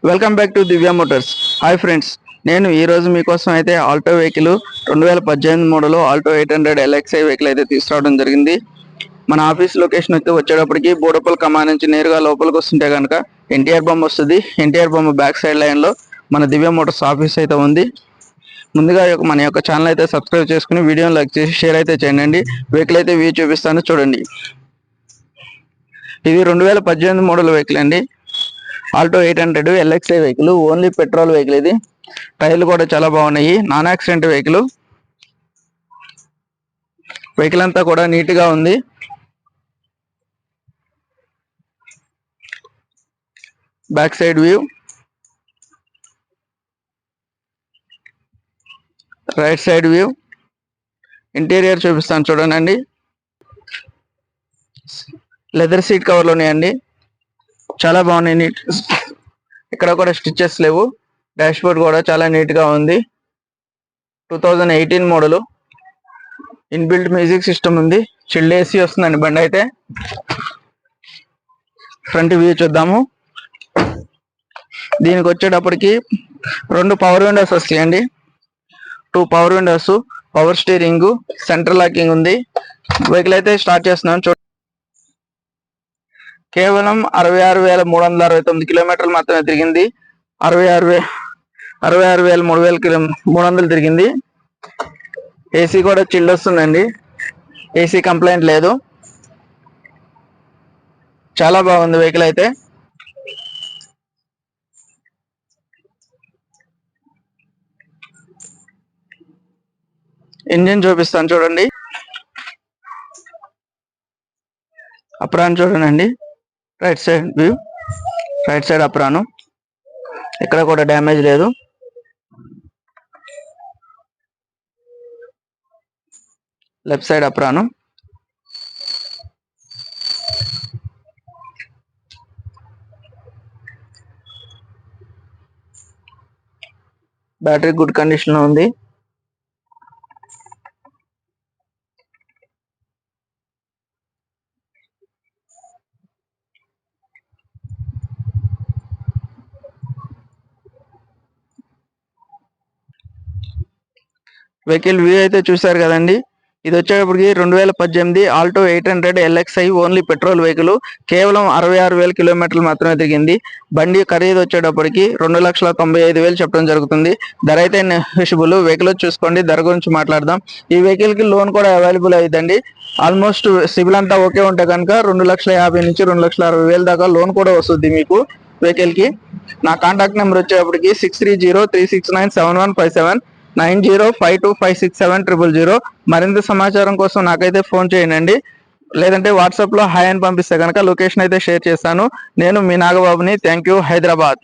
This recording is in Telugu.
Welcome back to Divya Motors. Hi friends, నేను ఈరోజు మీకోసం అయితే Alto vehicle 2018 model Alto 800 LXI vehicle అయితే తీసుకురావడం జరిగింది. మన ఆఫీస్ లొకేషన్ అయితే వచ్చేటప్పటికి బోడపల్ కమాన్ నుంచి నేరుగా లోపలికి వస్తుంటే కనుక ఎన్టీఆర్ బొమ్మ వస్తుంది. ఎన్టీఆర్ బొమ్మ బ్యాక్ సైడ్ లైన్లో మన దివ్య మోటార్స్ ఆఫీస్ అయితే ఉంది. ముందుగా మన యొక్క ఛానల్ అయితే సబ్స్క్రైబ్ చేసుకుని వీడియోని లైక్ చేసి షేర్ అయితే చేయండి. వెహికల్ అయితే వ్యూ చూపిస్తాను చూడండి. ఇది 2018 మోడల్ వెహికల్ అండి. Alto 800 LXI vehicle, only petrol vehicle. ఇది టైర్లు కూడా చాలా బాగున్నాయి. Non accident vehicle. వెహికల్ అంతా కూడా నీట్ గా ఉంది. Back side view, right side view, interior చూపిస్తాను చూడండి. లెదర్ సీట్ కవర్లు ఉన్నాయండి, చాలా బాగున్నాయి. నీట్, ఇక్కడ కూడా స్టిచెస్ లేవు. డాష్ బోర్డ్ కూడా చాలా నీట్ గా ఉంది. 2018 మోడల్. ఇన్బిల్ట్ మ్యూజిక్ సిస్టమ్ ఉంది. చిల్డ్ ఏసీ వస్తుందండి బండి అయితే. ఫ్రంట్ వ్యూ చూద్దాము. దీనికి వచ్చేటప్పటికి 2 పవర్ విండోస్ వస్తాయండి. 2 power Windows, power steering, central locking ఉంది. వెహికల్ అయితే స్టార్ట్ చేస్తున్నాను. కేవలం 66,369 కిలోమీటర్లు మాత్రమే తిరిగింది. 66,300 తిరిగింది. ఏసీ కూడా చిల్డ్ వస్తుందండి. ఏసీ కంప్లైంట్ లేదు. చాలా బాగుంది వెహికల్ అయితే. ఇంజిన్ చూపిస్తాను చూడండి. అప్రాన్ చూడండి. Right side view, right side అప్రాను. ఇక్కడ కూడా డ్యామేజ్ లేదు. Left side అప్రాను. Battery good condition లో ఉంది. వెహికల్ వ్యూ అయితే చూసారు కదండి. ఇది వచ్చేటప్పటికి 2018 Alto 800 LXI only petrol vehicle. కేవలం 66,000 కిలోమీటర్లు మాత్రమే తిరిగింది. బండి ఖరీదు వచ్చేటప్పటికి 2,95,000 చెప్పడం జరుగుతుంది. ధర అయితే నెగోషియబుల్. వెహికల్ చూసుకోండి, ధర గురించి మాట్లాడదాం. ఈ వెహికల్ కి లోన్ కూడా అవైలబుల్ అయ్యిందండి. ఆల్మోస్ట్ సివిల్ అంతా ఓకే ఉంటే కనుక 2,50,000 నుంచి 2,60,000 దాకా లోన్ కూడా వస్తుంది మీకు వెహికల్ కి. నా కాంటాక్ట్ నెంబర్ వచ్చేటప్పటికి 6303697157, 9052567000. మరింత సమాచారం కోసం నాకైతే ఫోన్ చేయండి. లేదంటే వాట్సాప్ లో హాయ్ అని పంపిస్తే కనుక లొకేషన్ అయితే షేర్ చేస్తాను. నేను మీ నాగబాబుని. Thank you. హైదరాబాద్.